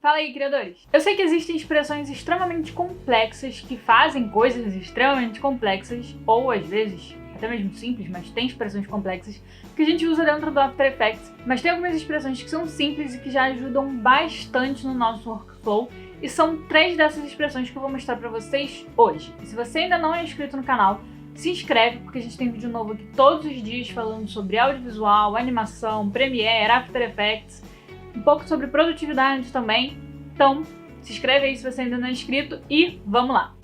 Fala aí, criadores! Eu sei que existem expressões extremamente complexas que fazem coisas extremamente complexas, ou às vezes até mesmo simples, mas tem expressões complexas que a gente usa dentro do After Effects, mas tem algumas expressões que são simples e que já ajudam bastante no nosso workflow, e são 3 dessas expressões que eu vou mostrar pra vocês hoje. E se você ainda não é inscrito no canal, se inscreve, porque a gente tem vídeo novo aqui todos os dias falando sobre audiovisual, animação, Premiere, After Effects, um pouco sobre produtividade também. Então, se inscreve aí se você ainda não é inscrito e vamos lá!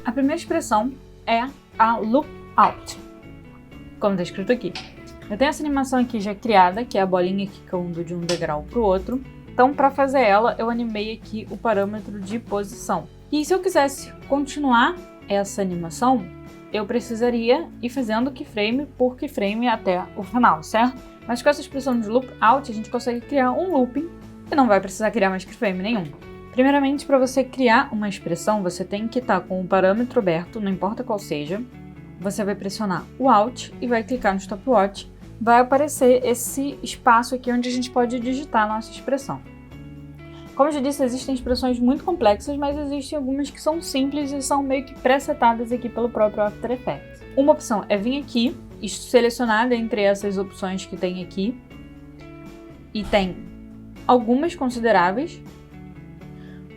A primeira expressão é a Loop Out, como está escrito aqui. Eu tenho essa animação aqui já criada, que é a bolinha quicando de um degrau para o outro. Então, para fazer ela, eu animei aqui o parâmetro de posição. E se eu quisesse continuar essa animação, eu precisaria ir fazendo keyframe por keyframe até o final, certo? Mas com essa expressão de Loop Out, a gente consegue criar um looping e não vai precisar criar mais keyframe nenhum. Primeiramente, para você criar uma expressão, você tem que estar com o parâmetro aberto, não importa qual seja. Você vai pressionar o Alt e vai clicar no Stopwatch. Vai aparecer esse espaço aqui onde a gente pode digitar a nossa expressão. Como eu já disse, existem expressões muito complexas, mas existem algumas que são simples e são meio que pré-setadas aqui pelo próprio After Effects. Uma opção é vir aqui e selecionar dentre essas opções que tem aqui. E tem algumas consideráveis.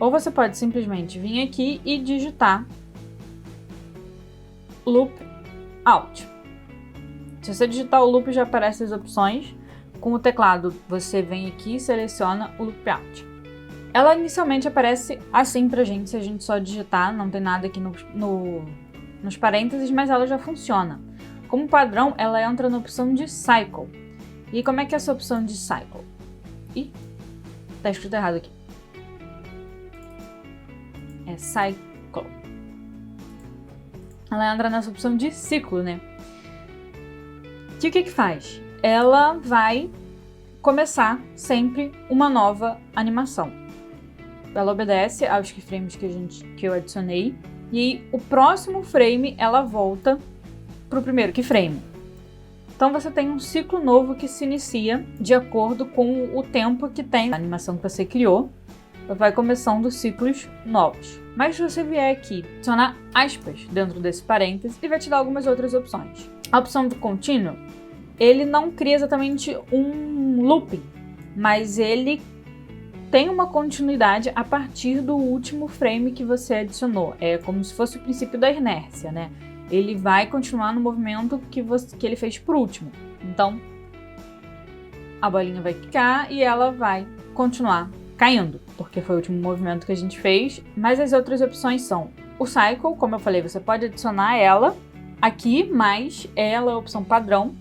Ou você pode simplesmente vir aqui e digitar Loop Out. Se você digitar o loop, já aparecem as opções. Com o teclado, você vem aqui e seleciona o Loop Out. Ela inicialmente aparece assim pra gente, se a gente só digitar, não tem nada aqui nos parênteses, mas ela já funciona. Como padrão, ela entra na opção de Cycle. E como é que é essa opção de Cycle? Ih, tá escrito errado aqui. É Cycle. Ela entra nessa opção de ciclo, né? E o que faz? Ela vai começar sempre uma nova animação. Ela obedece aos keyframes que eu adicionei. E aí, o próximo frame, ela volta para o primeiro keyframe. Então você tem um ciclo novo que se inicia de acordo com o tempo que tem a animação que você criou. Vai começando ciclos novos. Mas se você vier aqui adicionar aspas dentro desse parênteses, ele vai te dar algumas outras opções. A opção do contínuo, ele não cria exatamente um looping, mas ele tem uma continuidade a partir do último frame que você adicionou. É como se fosse o princípio da inércia, né? Ele vai continuar no movimento que ele fez por último. Então, a bolinha vai quicar e ela vai continuar caindo, porque foi o último movimento que a gente fez. Mas as outras opções são o Cycle, como eu falei, você pode adicionar ela aqui, mas ela é a opção padrão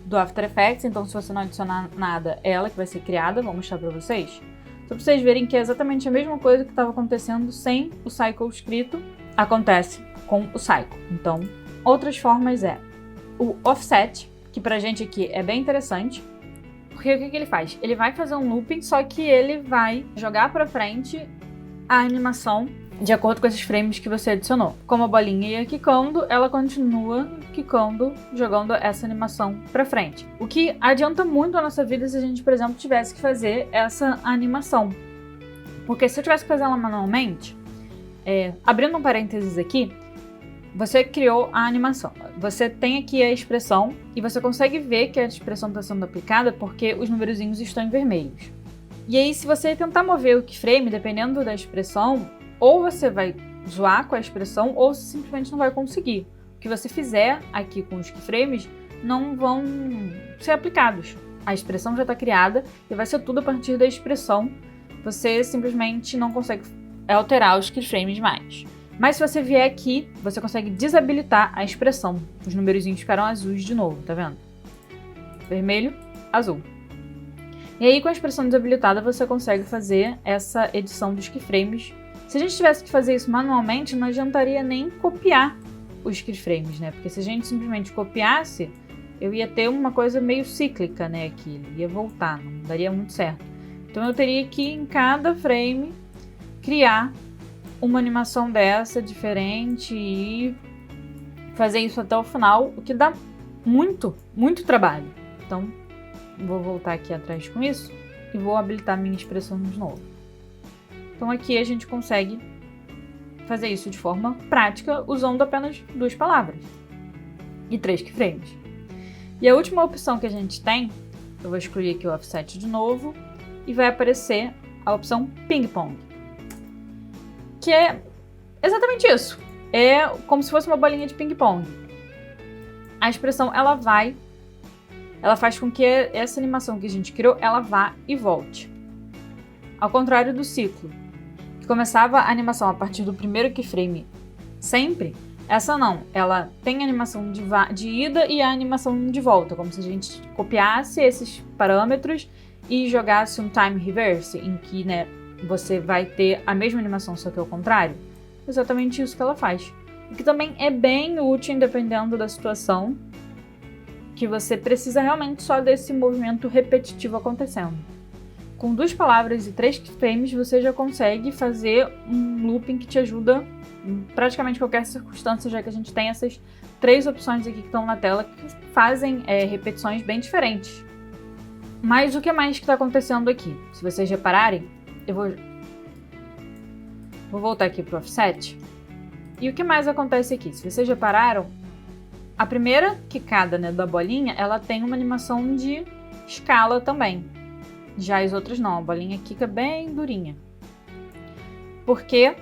do After Effects, então se você não adicionar nada, é ela que vai ser criada. Vou mostrar pra vocês. Só pra vocês verem que é exatamente a mesma coisa que estava acontecendo sem o Cycle escrito, acontece com o Cycle. Então, outras formas é o Offset, que pra gente aqui é bem interessante, porque o que ele faz? Ele vai fazer um looping, só que ele vai jogar pra frente a animação de acordo com esses frames que você adicionou. Como a bolinha ia quicando, ela continua quicando, jogando essa animação pra frente. O que adianta muito a nossa vida se a gente, por exemplo, tivesse que fazer essa animação. Porque se eu tivesse que fazer ela manualmente, abrindo um parênteses aqui, você criou a animação. Você tem aqui a expressão e você consegue ver que a expressão está sendo aplicada porque os numerozinhos estão em vermelhos. E aí, se você tentar mover o keyframe, dependendo da expressão, ou você vai zoar com a expressão ou você simplesmente não vai conseguir. O que você fizer aqui com os keyframes não vão ser aplicados. A expressão já está criada e vai ser tudo a partir da expressão. Você simplesmente não consegue alterar os keyframes mais. Mas se você vier aqui, você consegue desabilitar a expressão. Os numerozinhos ficaram azuis de novo, tá vendo? Vermelho, azul. E aí, com a expressão desabilitada, você consegue fazer essa edição dos keyframes. Se a gente tivesse que fazer isso manualmente, não adiantaria nem copiar os keyframes, né? Porque se a gente simplesmente copiasse, eu ia ter uma coisa meio cíclica, né? Que ele ia voltar, não daria muito certo. Então eu teria que, em cada frame, criar uma animação dessa diferente e fazer isso até o final, o que dá muito trabalho. Então, vou voltar aqui atrás com isso e vou habilitar minha expressão de novo. Então aqui a gente consegue fazer isso de forma prática usando apenas 2 palavras e 3 keyframes. E a última opção que a gente tem, eu vou excluir aqui o offset de novo e vai aparecer a opção ping-pong, que é exatamente isso. É como se fosse uma bolinha de ping-pong. A expressão ela faz com que essa animação que a gente criou, ela vá e volte. Ao contrário do ciclo, que começava a animação a partir do primeiro keyframe sempre, essa não. Ela tem a animação de ida e a animação de volta, como se a gente copiasse esses parâmetros e jogasse um time reverse, em que, né, você vai ter a mesma animação, só que ao contrário. Exatamente isso que ela faz. O que também é bem útil, dependendo da situação, que você precisa realmente só desse movimento repetitivo acontecendo. Com 2 palavras e 3 keyframes, você já consegue fazer um looping que te ajuda em praticamente qualquer circunstância, já que a gente tem essas 3 opções aqui que estão na tela que fazem repetições bem diferentes. Mas o que mais que está acontecendo aqui? Se vocês repararem, eu vou voltar aqui para o offset. E o que mais acontece aqui? Se vocês repararam, a primeira quicada, né, da bolinha, ela tem uma animação de escala também. Já as outras não, a bolinha quica bem durinha. Porque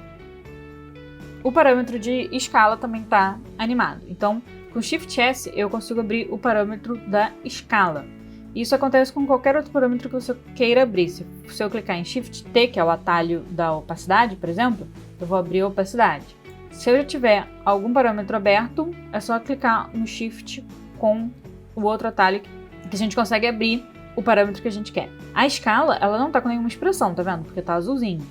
o parâmetro de escala também está animado. Então, com Shift S, eu consigo abrir o parâmetro da escala. Isso acontece com qualquer outro parâmetro que você queira abrir. Se eu clicar em Shift T, que é o atalho da opacidade, por exemplo, eu vou abrir a opacidade. Se eu já tiver algum parâmetro aberto, é só clicar no Shift com o outro atalho que a gente consegue abrir o parâmetro que a gente quer. A escala, ela não tá com nenhuma expressão, tá vendo? Porque tá azulzinho.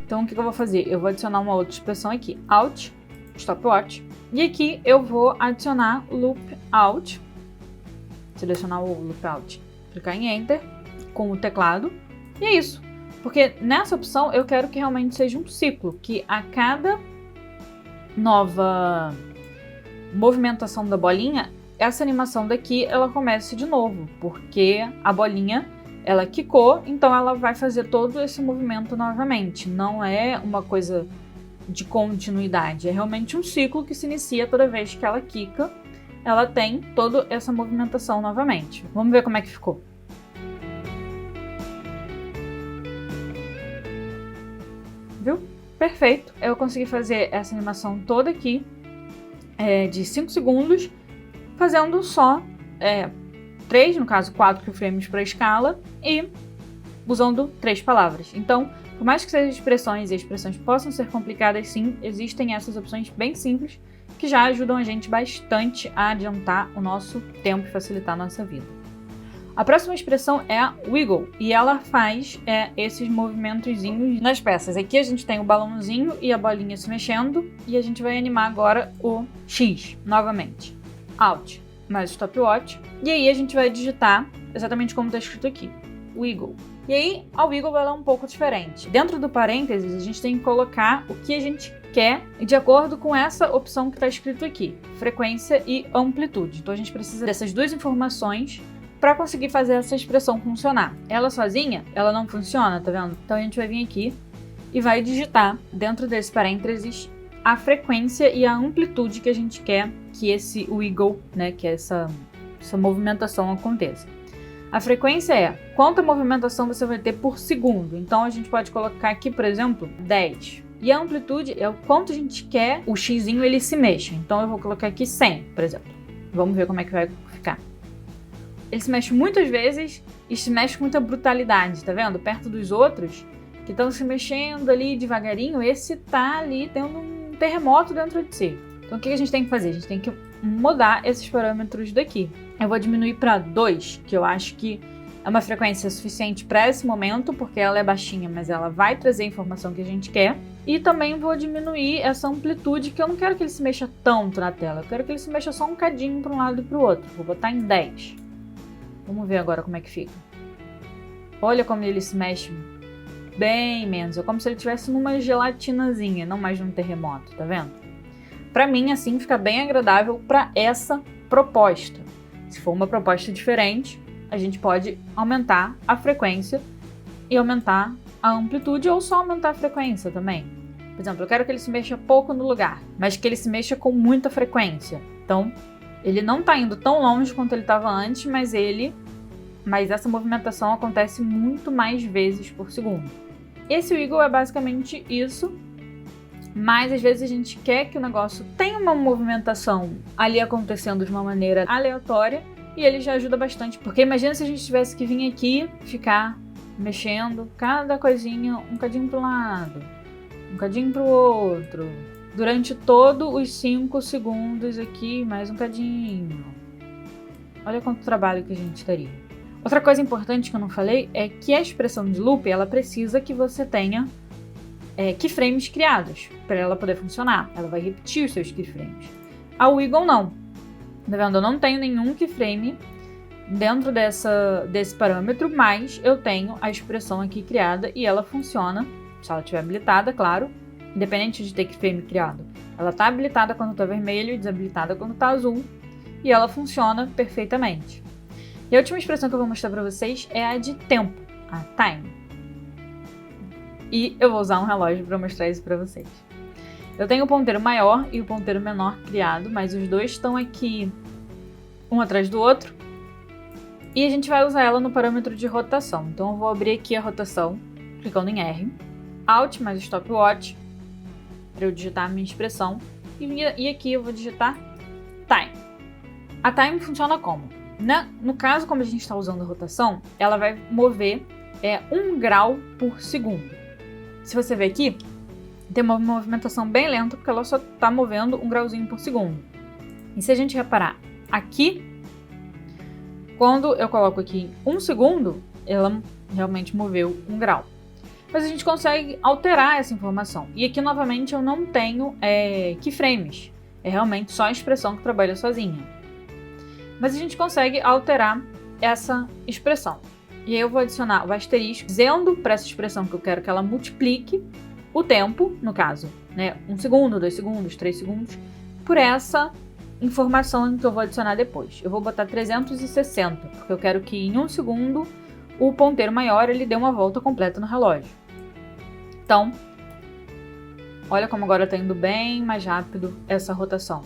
Então, o que eu vou fazer? Eu vou adicionar uma outra expressão aqui, Alt, Stopwatch, e aqui eu vou adicionar Loop Out, selecionar o Loop Out, clicar em Enter com o teclado, e é isso. Porque nessa opção eu quero que realmente seja um ciclo, que a cada nova movimentação da bolinha, essa animação daqui ela comece de novo, porque a bolinha ela quicou, então ela vai fazer todo esse movimento novamente. Não é uma coisa de continuidade, é realmente um ciclo que se inicia toda vez que ela quica, ela tem toda essa movimentação novamente. Vamos ver como é que ficou. Viu? Perfeito. Eu consegui fazer essa animação toda aqui de 5 segundos, fazendo só 3, no caso 4 keyframes para escala e usando 3 palavras. Então, por mais que sejam expressões e expressões possam ser complicadas, sim, existem essas opções bem simples que já ajudam a gente bastante a adiantar o nosso tempo e facilitar a nossa vida. A próxima expressão é a wiggle, e ela faz esses movimentozinhos nas peças. Aqui a gente tem o balãozinho e a bolinha se mexendo, e a gente vai animar agora o X novamente. Alt mais Stopwatch, e aí a gente vai digitar exatamente como está escrito aqui, wiggle. E aí a wiggle ela é um pouco diferente. Dentro do parênteses a gente tem que colocar o que a gente quer de acordo com essa opção que está escrito aqui, frequência e amplitude. Então a gente precisa dessas 2 informações para conseguir fazer essa expressão funcionar. Ela sozinha, ela não funciona, tá vendo? Então a gente vai vir aqui e vai digitar dentro desse parênteses a frequência e a amplitude que a gente quer que esse wiggle, né, que essa movimentação aconteça. A frequência é quanta movimentação você vai ter por segundo. Então a gente pode colocar aqui, por exemplo, 10. E a amplitude é o quanto a gente quer o xzinho ele se mexa. Então eu vou colocar aqui 100, por exemplo. Vamos ver como é que vai ficar. Ele se mexe muitas vezes e se mexe com muita brutalidade, tá vendo? Perto dos outros que estão se mexendo ali devagarinho, esse tá ali tendo um terremoto dentro de si. Então o que a gente tem que fazer? A gente tem que mudar esses parâmetros daqui. Eu vou diminuir para 2, que eu acho que é uma frequência suficiente para esse momento, porque ela é baixinha, mas ela vai trazer a informação que a gente quer. E também vou diminuir essa amplitude, que eu não quero que ele se mexa tanto na tela. Eu quero que ele se mexa só um cadinho para um lado e para o outro. Vou botar em 10. Vamos ver agora como é que fica. Olha como ele se mexe bem menos. É como se ele estivesse numa gelatinazinha, não mais num terremoto, tá vendo? Para mim, assim, fica bem agradável para essa proposta. Se for uma proposta diferente, a gente pode aumentar a frequência e aumentar a amplitude ou só aumentar a frequência também. Por exemplo, eu quero que ele se mexa pouco no lugar, mas que ele se mexa com muita frequência. Então, ele não está indo tão longe quanto ele estava antes, mas essa movimentação acontece muito mais vezes por segundo. Esse wiggle é basicamente isso, mas às vezes a gente quer que o negócio tenha uma movimentação ali acontecendo de uma maneira aleatória e ele já ajuda bastante, porque imagina se a gente tivesse que vir aqui ficar mexendo cada coisinha um cadinho para um lado, um cadinho para o outro, durante todos os 5 segundos aqui, mais um cadinho. Olha quanto trabalho que a gente teria. Outra coisa importante que eu não falei é que a expressão de loop, ela precisa que você tenha keyframes criados para ela poder funcionar. Ela vai repetir os seus keyframes. A wiggle não. Tá vendo? Eu não tenho nenhum keyframe dentro desse parâmetro, mas eu tenho a expressão aqui criada e ela funciona, se ela estiver habilitada, claro, independente de ter keyframe criado. Ela está habilitada quando está vermelho e desabilitada quando está azul e ela funciona perfeitamente. E a última expressão que eu vou mostrar para vocês é a de tempo, a time. E eu vou usar um relógio para mostrar isso para vocês. Eu tenho o ponteiro maior e o ponteiro menor criado, mas os dois estão aqui um atrás do outro. E a gente vai usar ela no parâmetro de rotação. Então eu vou abrir aqui a rotação, clicando em R, Alt mais stopwatch, para eu digitar a minha expressão. E aqui eu vou digitar time. A time funciona como? No caso, como a gente está usando a rotação, ela vai mover 1 grau por segundo. Se você ver aqui, tem uma movimentação bem lenta, porque ela só está movendo 1 grauzinho por segundo. E se a gente reparar aqui, quando eu coloco aqui 1 segundo, ela realmente moveu 1 grau. Mas a gente consegue alterar essa informação. E aqui, novamente, eu não tenho keyframes. É realmente só a expressão que trabalha sozinha. Mas a gente consegue alterar essa expressão. E aí eu vou adicionar o asterisco, dizendo para essa expressão que eu quero que ela multiplique o tempo, no caso, 1 segundo, 2 segundos, 3 segundos, por essa informação que eu vou adicionar depois. Eu vou botar 360, porque eu quero que em 1 segundo o ponteiro maior ele dê uma volta completa no relógio. Então, olha como agora está indo bem mais rápido essa rotação.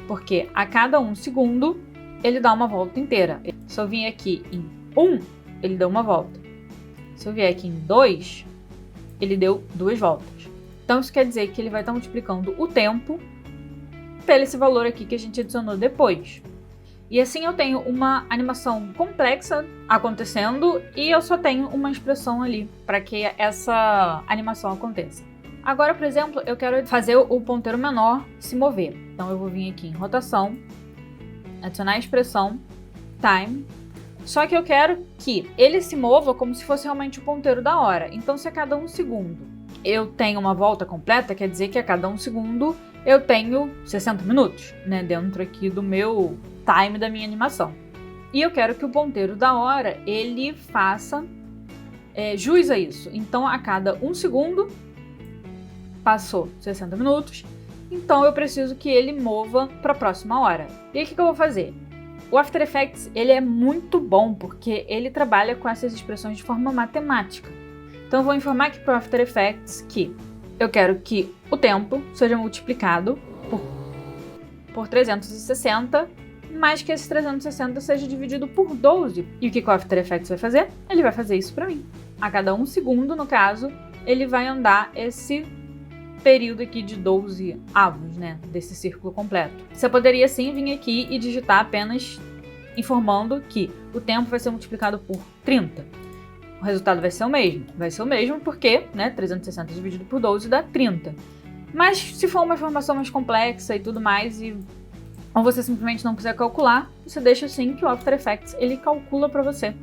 Porque a cada 1 segundo ele dá uma volta inteira. Se eu vim aqui em 1, ele deu uma volta. Se eu vier aqui em 2, ele deu 2 voltas. Então isso quer dizer que ele vai estar multiplicando o tempo pelo esse valor aqui que a gente adicionou depois. E assim eu tenho uma animação complexa acontecendo e eu só tenho uma expressão ali para que essa animação aconteça. Agora, por exemplo, eu quero fazer o ponteiro menor se mover. Então eu vou vir aqui em rotação, adicionar a expressão time. Só que eu quero que ele se mova como se fosse realmente o ponteiro da hora. Então, se a cada 1 segundo eu tenho uma volta completa, quer dizer que a cada 1 segundo eu tenho 60 minutos, dentro aqui do meu time da minha animação. E eu quero que o ponteiro da hora, ele faça jus a isso. Então, a cada 1 segundo, passou 60 minutos, então eu preciso que ele mova para a próxima hora. E aí, o que eu vou fazer? O After Effects, ele é muito bom porque ele trabalha com essas expressões de forma matemática. Então eu vou informar aqui para o After Effects que eu quero que o tempo seja multiplicado por 360, mas que esse 360 seja dividido por 12. E o que o After Effects vai fazer? Ele vai fazer isso para mim. A cada 1 segundo, no caso, ele vai andar esse período aqui de 12 avos, desse círculo completo. Você poderia sim vir aqui e digitar apenas informando que o tempo vai ser multiplicado por 30. O resultado vai ser o mesmo. Vai ser o mesmo porque, 360 dividido por 12 dá 30. Mas se for uma informação mais complexa e tudo mais, ou você simplesmente não quiser calcular, você deixa assim que o After Effects ele calcula para você.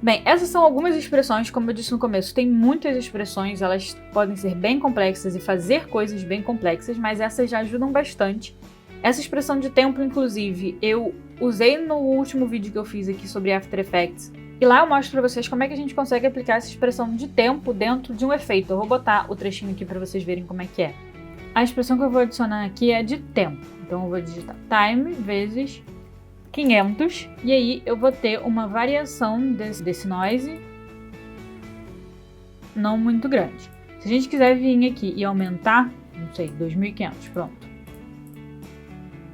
Bem, essas são algumas expressões, como eu disse no começo, tem muitas expressões, elas podem ser bem complexas e fazer coisas bem complexas, mas essas já ajudam bastante. Essa expressão de tempo, inclusive, eu usei no último vídeo que eu fiz aqui sobre After Effects, e lá eu mostro para vocês como é que a gente consegue aplicar essa expressão de tempo dentro de um efeito. Eu vou botar o trechinho aqui para vocês verem como é que é. A expressão que eu vou adicionar aqui é de tempo, então eu vou digitar time vezes 500, e aí eu vou ter uma variação desse noise não muito grande. Se a gente quiser vir aqui e aumentar, não sei, 2500, pronto.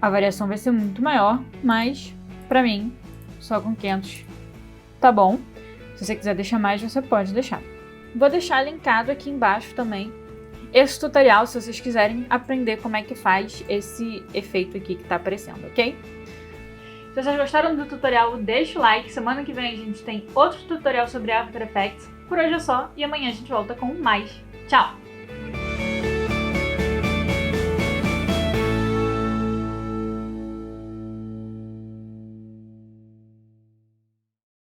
A variação vai ser muito maior, mas pra mim, só com 500 tá bom. Se você quiser deixar mais, você pode deixar. Vou deixar linkado aqui embaixo também esse tutorial, se vocês quiserem aprender como é que faz esse efeito aqui que tá aparecendo, ok? Se vocês gostaram do tutorial, deixa o like. Semana que vem a gente tem outro tutorial sobre After Effects. Por hoje é só e amanhã a gente volta com mais. Tchau!